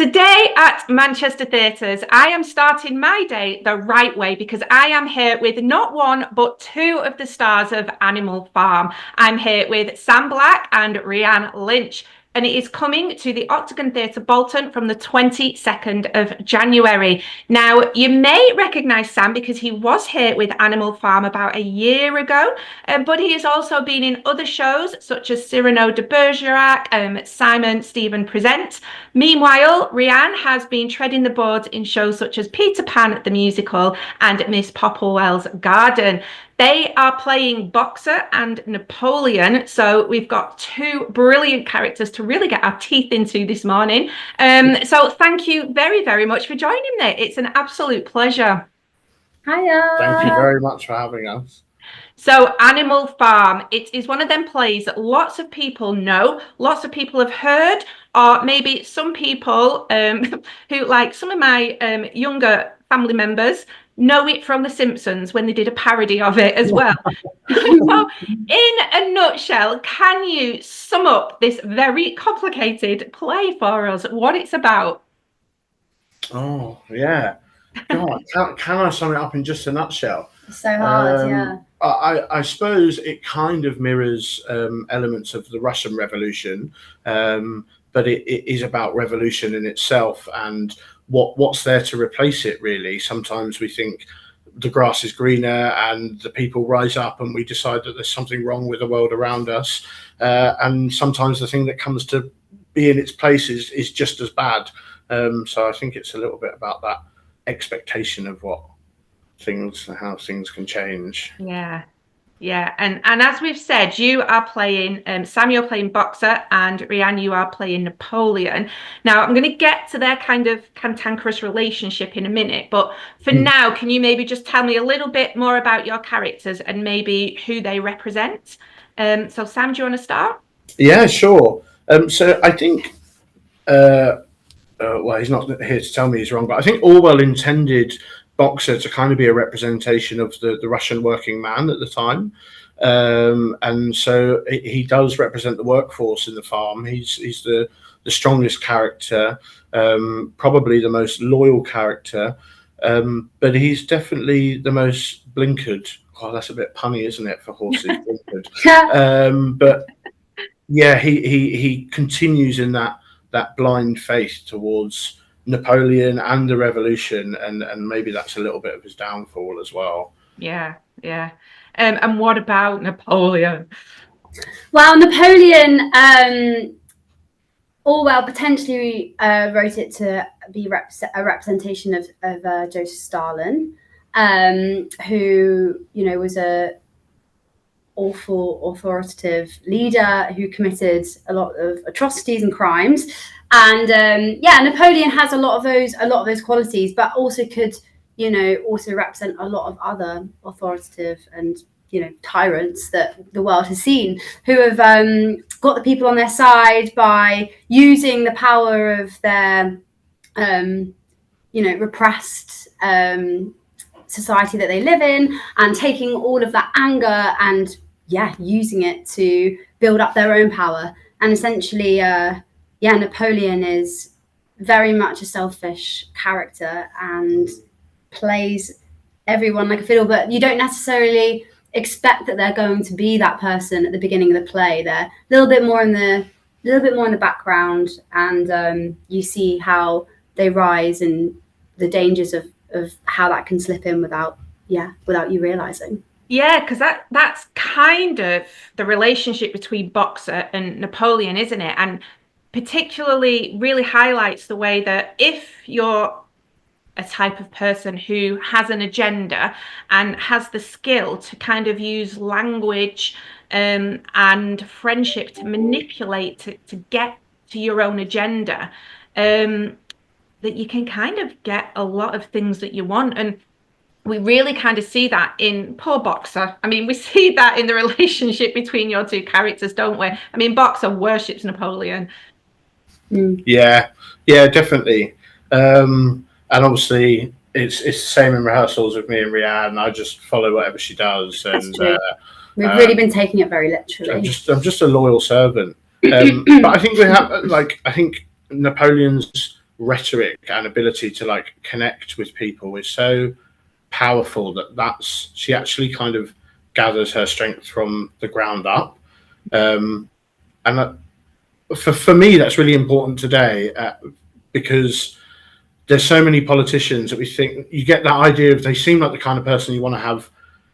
Today at Manchester Theatres, I am starting my day the right way because I am here with not one, but two of the stars of Animal Farm. I'm here with Sam Black and Rhian Lynch, and it is coming to the Octagon Theatre, Bolton, from the 22nd of January. Now, you may recognise Sam because he was here with Animal Farm about a year ago, but he has also been in other shows such as Cyrano de Bergerac, Simon Stephen Presents. Meanwhile, Rhian has been treading the boards in shows such as Peter Pan the Musical and Miss Popplewell's Garden. They are playing Boxer and Napoleon, so we've got two brilliant characters to really get our teeth into this morning. So thank you very, very much for joining me. It's an absolute pleasure. Hiya. Thank you very much for having us. So Animal Farm, it is one of them plays that lots of people know, lots of people have heard, or maybe some people who, like some of my younger family members, know it from The Simpsons when they did a parody of it as well. So, in a nutshell, can you sum up this very complicated play for us, what it's about? Oh, yeah. God, can I sum it up in just a nutshell? It's so hard, yeah. I suppose it kind of mirrors elements of the Russian Revolution, but it is about revolution in itself and what's there to replace it, really. Sometimes we think the grass is greener and the people rise up and we decide that there's something wrong with the world around us. And sometimes the thing that comes to be in its place is just as bad. So I think it's a little bit about that expectation of how things can change. Yeah, and as we've said, you are playing Sam, you're playing Boxer, and Rhian, you are playing Napoleon. Now I'm going to get to their kind of cantankerous relationship in a minute, but for now, can you maybe just tell me a little bit more about your characters and maybe who they represent? So Sam, do you want to start? Yeah, sure. So I think well, he's not here to tell me he's wrong, but I think Orwell intended Boxer to kind of be a representation of the Russian working man at the time. And so he does represent the workforce in the farm. He's the strongest character, probably the most loyal character, but he's definitely the most blinkered. Oh, that's a bit punny, isn't it, for horses? Blinkered. But yeah, he continues in that blind faith towards Napoleon and the revolution, and maybe that's a little bit of his downfall as well. Yeah. And what about Napoleon? Well, Napoleon, Orwell potentially wrote it to be a representation of Joseph Stalin, who was a awful authoritative leader who committed a lot of atrocities and crimes. And Napoleon has a lot of those qualities, but also could also represent a lot of other authoritative and tyrants that the world has seen, who have got the people on their side by using the power of their repressed society that they live in, and taking all of that anger and using it to build up their own power. And essentially Napoleon is very much a selfish character and plays everyone like a fiddle, but you don't necessarily expect that they're going to be that person at the beginning of the play. They're a little bit more in the background, and you see how they rise and the dangers of how that can slip in without you realizing. Yeah, because that's kind of the relationship between Boxer and Napoleon, isn't it? And particularly really highlights the way that if you're a type of person who has an agenda and has the skill to kind of use language and friendship to manipulate to get to your own agenda, that you can kind of get a lot of things that you want. And we really kind of see that in poor Boxer. I mean, we see that in the relationship between your two characters, don't we? I mean, Boxer worships Napoleon. Yeah, definitely. And obviously, it's the same in rehearsals with me and Rhian. I just follow whatever she does, and we've really been taking it very literally. I'm just a loyal servant. But I think we have I think Napoleon's rhetoric and ability to like connect with people is so powerful that's she actually kind of gathers her strength from the ground up. And for me, that's really important today, because there's so many politicians that we think you get that idea of they seem like the kind of person you want to have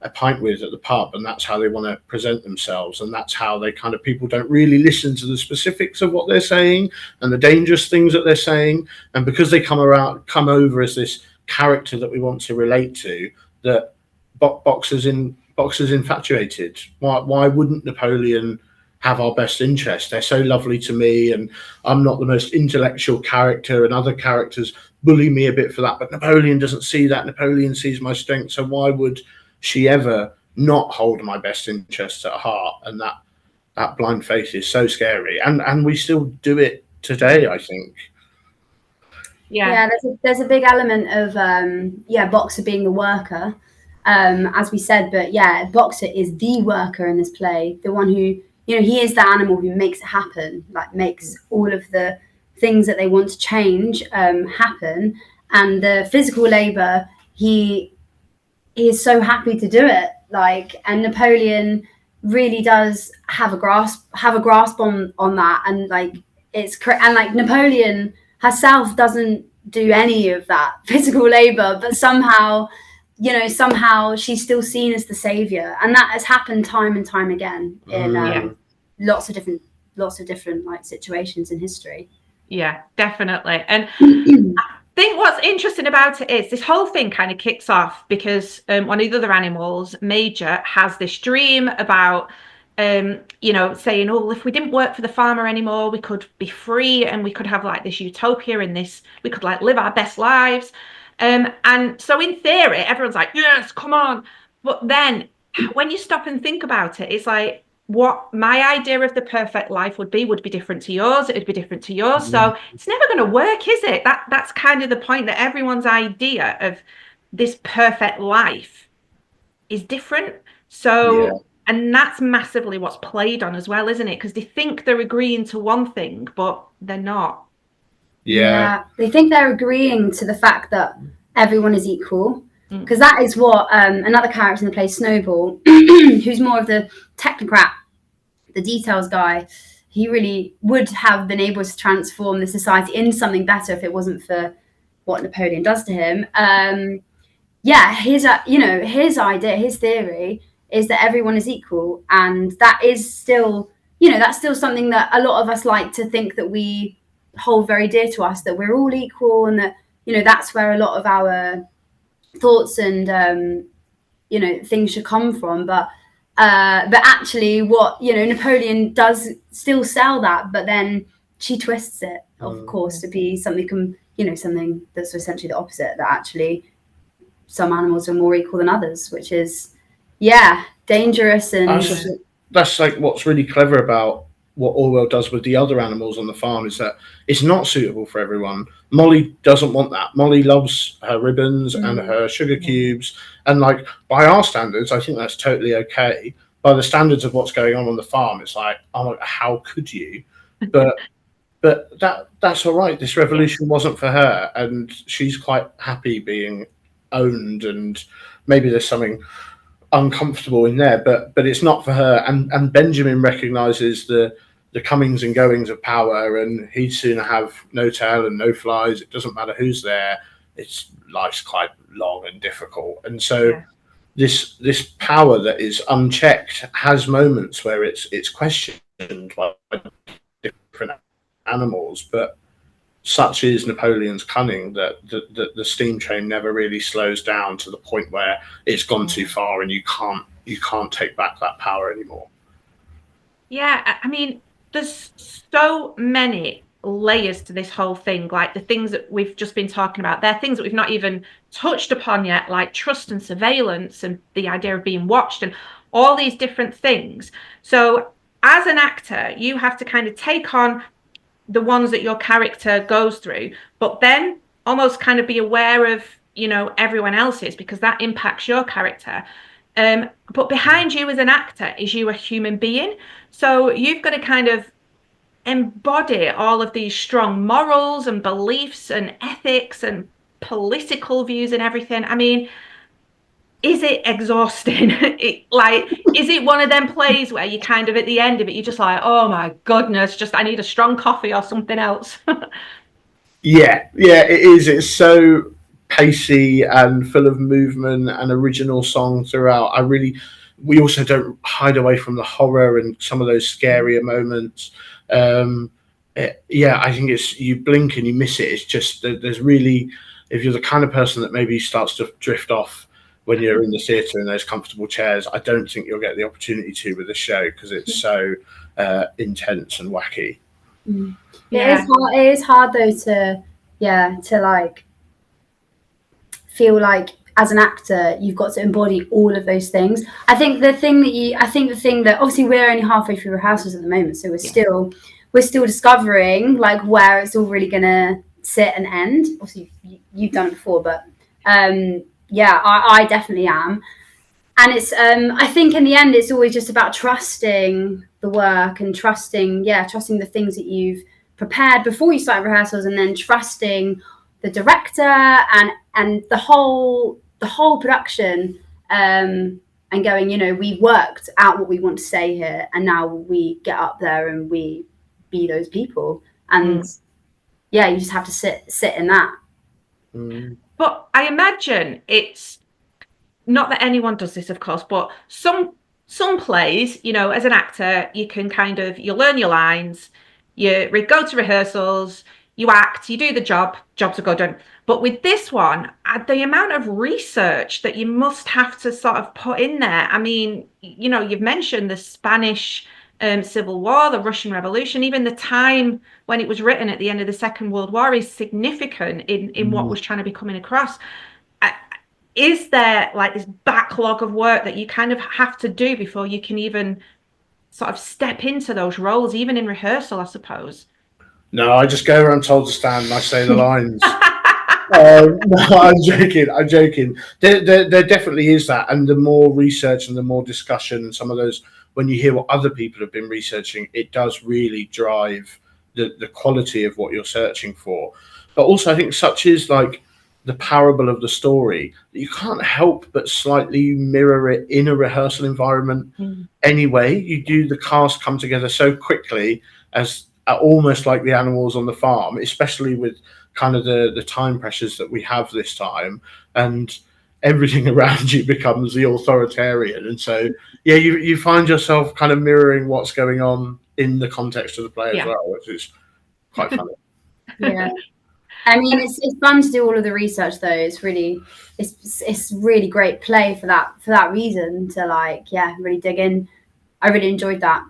a pint with at the pub, and that's how they want to present themselves, and that's how they kind of people don't really listen to the specifics of what they're saying and the dangerous things that they're saying, and because they come over as this character that we want to relate to, that boxers infatuated. Why wouldn't Napoleon have our best interest? They're so lovely to me, and I'm not the most intellectual character, and other characters bully me a bit for that, but Napoleon doesn't see that. Napoleon sees my strength, so why would she ever not hold my best interests at heart? And that blind faith is so scary, and we still do it today, I think. Yeah, there's a big element of Boxer being the worker, as we said, but yeah, Boxer is the worker in this play, the one who, you know, he is the animal who makes it happen, like makes all of the things that they want to change happen, and the physical labor, he is so happy to do it, like, and Napoleon really does have a grasp on that, and like and like Napoleon herself doesn't do any of that physical labor, but somehow she's still seen as the savior, and that has happened time and time again in lots of different like situations in history. Yeah, definitely. And I think what's interesting about it is this whole thing kind of kicks off because one of the other animals, Major, has this dream about saying, oh, if we didn't work for the farmer anymore, we could be free and we could have like this utopia and we could like live our best lives. And so in theory, everyone's like, yes, come on. But then when you stop and think about it, it's like, what my idea of the perfect life would be different to yours. It would be different to yours. So it's never going to work, is it? That's kind of the point, that everyone's idea of this perfect life is different. So, and that's massively what's played on as well, isn't it? Because they think they're agreeing to one thing, but they're not. Yeah. They think they're agreeing to the fact that everyone is equal. Because that is what another character in the play, Snowball, who's more of the technocrat, the details guy, he really would have been able to transform the society into something better if it wasn't for what Napoleon does to him. His idea, his theory is that everyone is equal, and that is still, that's still something that a lot of us like to think that we hold very dear to us, that we're all equal, and that, that's where a lot of our thoughts and things should come from, but actually what Napoleon does still sell that, but then she twists it, of course, to be something that's essentially the opposite, that actually some animals are more equal than others, which is dangerous. And that's like what's really clever about what Orwell does with the other animals on the farm, is that it's not suitable for everyone. Molly doesn't want that. Molly loves her ribbons and her sugar cubes, and like by our standards, I think that's totally okay. By the standards of what's going on the farm, it's like, oh, how could you? But that's all right. This revolution wasn't for her, and she's quite happy being owned, and maybe there's something uncomfortable in there, but it's not for her. And Benjamin recognizes the comings and goings of power, and he'd sooner have no tail and no flies. It doesn't matter who's there. Life's quite long and difficult, and so this power that is unchecked has moments where it's questioned by different animals, but such is Napoleon's cunning that the steam train never really slows down to the point where it's gone too far and you can't take back that power anymore. Yeah, I mean, there's so many layers to this whole thing, like the things that we've just been talking about. They're things that we've not even touched upon yet, like trust and surveillance and the idea of being watched and all these different things. So as an actor, you have to kind of take on the ones that your character goes through, but then almost kind of be aware of, everyone else's, because that impacts your character. But behind you as an actor is you a human being. So you've got to kind of embody all of these strong morals and beliefs and ethics and political views and everything. I mean, is it exhausting? Is it one of them plays where you kind of at the end of it, you're just like, oh my goodness, just I need a strong coffee or something else? Yeah, it is. It's so pacey and full of movement and original song throughout. We also don't hide away from the horror and some of those scarier moments. I think it's, you blink and you miss it. It's just there's really, if you're the kind of person that maybe starts to drift off when you're in the theatre in those comfortable chairs, I don't think you'll get the opportunity to with the show because it's so intense and wacky. Mm. Yeah. It is hard though to like feel like as an actor you've got to embody all of those things. I think the thing that obviously we're only halfway through rehearsals at the moment, so we're still discovering like where it's all really gonna sit and end. Obviously you've done it before, but I definitely am. And it's I think in the end it's always just about trusting the work and trusting the things that you've prepared before you start rehearsals, and then trusting the director and the whole production, and going, we worked out what we want to say here, and now we get up there and we be those people, and you just have to sit in that. But I imagine it's not that anyone does this, of course, but some plays, as an actor, you can you learn your lines, you go to rehearsals, you act, you do the jobs are good done. But with this one, the amount of research that you must have to sort of put in there. I mean, you've mentioned the Spanish Civil War, the Russian Revolution, even the time when it was written at the end of the Second World War is significant in what was trying to be coming across. Is there like this backlog of work that you kind of have to do before you can even sort of step into those roles, even in rehearsal, I suppose? No, I just go around told to stand and I say the lines. No, I'm joking. There definitely is that. And the more research and the more discussion and some of those, when you hear what other people have been researching, it does really drive the quality of what you're searching for. But also I think such is like the parable of the story, you can't help but slightly mirror it in a rehearsal environment anyway. You do, the cast come together so quickly as almost like the animals on the farm, especially with kind of the time pressures that we have this time, and everything around you becomes the authoritarian. And so, you find yourself kind of mirroring what's going on in the context of the play as well, which is quite funny. Yeah. I mean, it's fun to do all of the research though. It's really great play for that reason, to really dig in. I really enjoyed that,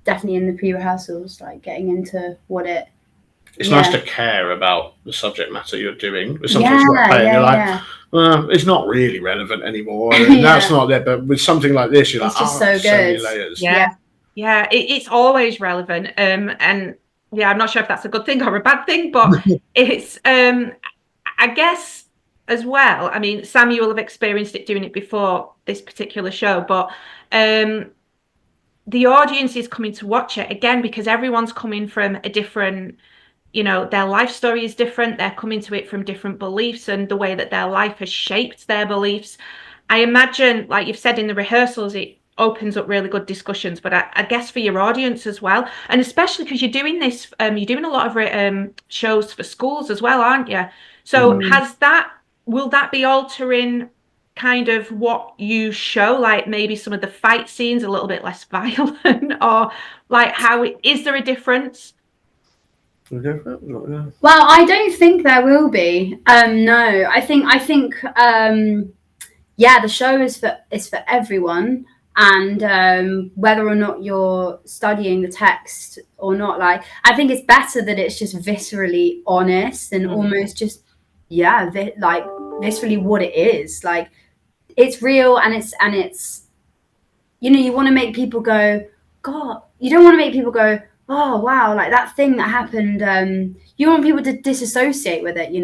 definitely in the pre-rehearsals, getting into what it. It's nice to care about the subject matter you're doing. Sometimes you're playing, you're like, well, it's not really relevant anymore. And that's not there. But with something like this, you're it's like, just so good. So many layers. Yeah. It's always relevant. And I'm not sure if that's a good thing or a bad thing, but it's, I guess as well, I mean, Sam, you will have experienced it doing it before this particular show, but the audience is coming to watch it again because everyone's coming from a different, their life story is different. They're coming to it from different beliefs and the way that their life has shaped their beliefs. I imagine, like you've said in the rehearsals, it opens up really good discussions, but I guess for your audience as well, and especially because you're doing this, you're doing a lot of shows for schools as well, aren't you? So will that be altering kind of what you show, like maybe some of the fight scenes a little bit less violent, or is there a difference? Well, I don't think there will be. No, I think the show is for everyone. And whether or not you're studying the text or not, I think it's better that it's just viscerally honest and almost just viscerally what it is. It's real, and it's you want to make people go, God. You don't want to make people go, oh wow, that thing that happened. You want people to disassociate with it, and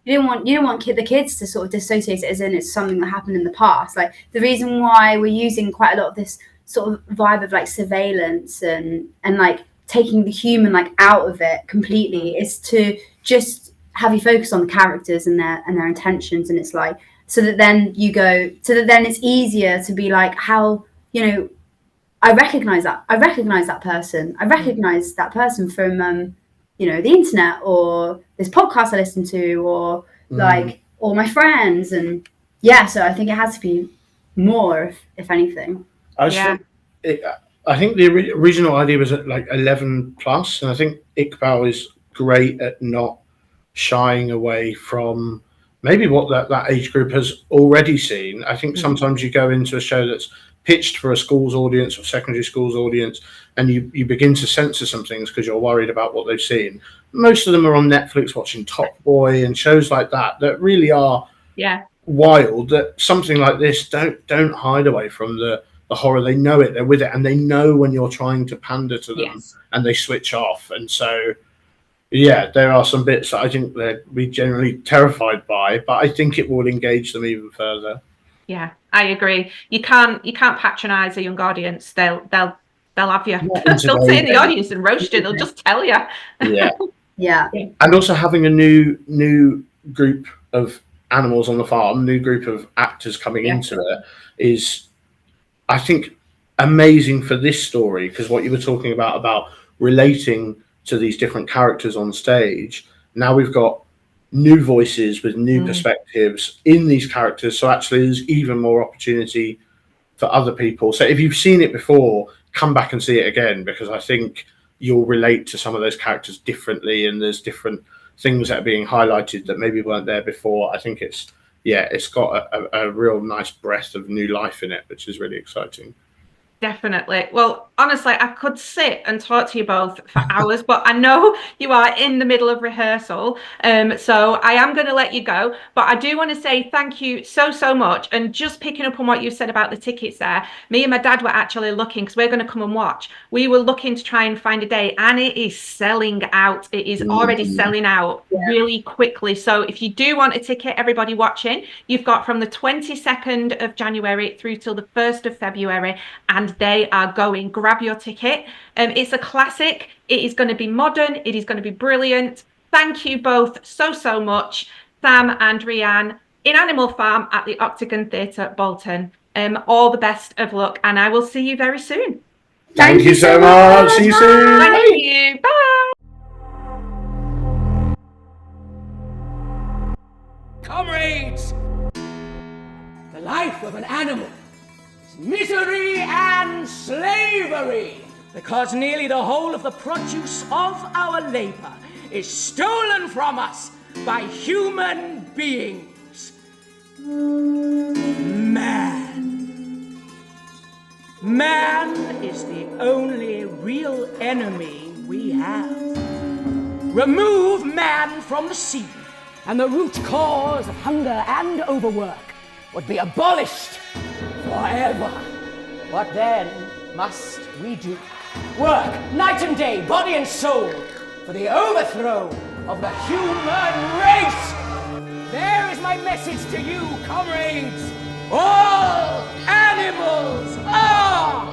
you don't want the kids to sort of dissociate it as in it's something that happened in the past. The reason why we're using quite a lot of this sort of vibe of surveillance and taking the human like out of it completely is to just have you focus on the characters and their intentions, and it's like so that then it's easier to be like, how, you know, I recognize that person from you know, the internet or this podcast I listen to, or like all my friends, and yeah, so I think it has to be more, if anything. I think the original idea was at like 11 plus, and I think Iqbal is great at not shying away from maybe what that age group has already seen. I think sometimes you go into a show that's pitched for a school's audience or secondary school's audience, and you begin to censor some things because you're worried about what they've seen. Most of them are on Netflix watching Top Boy and shows like that really are wild. That something like this don't hide away from the horror. They know it, they're with it, and they know when you're trying to pander to them, and they switch off. And so there are some bits that I think they'd be generally terrified by, but I think it will engage them even further. Yeah, I agree. You can't patronise a young audience. They'll have you. They'll sit in the audience and roast you. They'll just tell you. Yeah. And also having a new group of animals on the farm, new group of actors coming into it is, I think, amazing for this story, because what you were talking about relating to these different characters on stage, now we've got new voices with new perspectives in these characters, so actually there's even more opportunity for other people. So if you've seen it before, come back and see it again, because I think you'll relate to some of those characters differently, and there's different things that are being highlighted that maybe weren't there before. I think it's got a real nice breath of new life in it, which is really exciting. Definitely. Well, honestly, I could sit and talk to you both for hours, but I know you are in the middle of rehearsal. So I am going to let you go. But I do want to say thank you so much. And just picking up on what you said about the tickets there, me and my dad were actually looking, because we're going to come and watch. We were looking to try and find a day, and it is selling out. It is already selling out really quickly. So if you do want a ticket, everybody watching, you've got from the 22nd of January through till the 1st of February, and they are going. Grab your ticket. It's a classic. It is going to be modern. It is going to be brilliant. Thank you both so much, Sam and Rhian, in Animal Farm at the Octagon Theatre, Bolton. All the best of luck, and I will see you very soon. Thank you so much. See you soon. Thank you. Bye. Comrades, the life of an animal is misery and slavery, because nearly the whole of the produce of our labor is stolen from us by human beings. Man is the only real enemy we have. Remove man from the scene, and the root cause of hunger and overwork would be abolished forever. What then must we do? Work night and day, body and soul, for the overthrow of the human race. There is my message to you, comrades. All animals are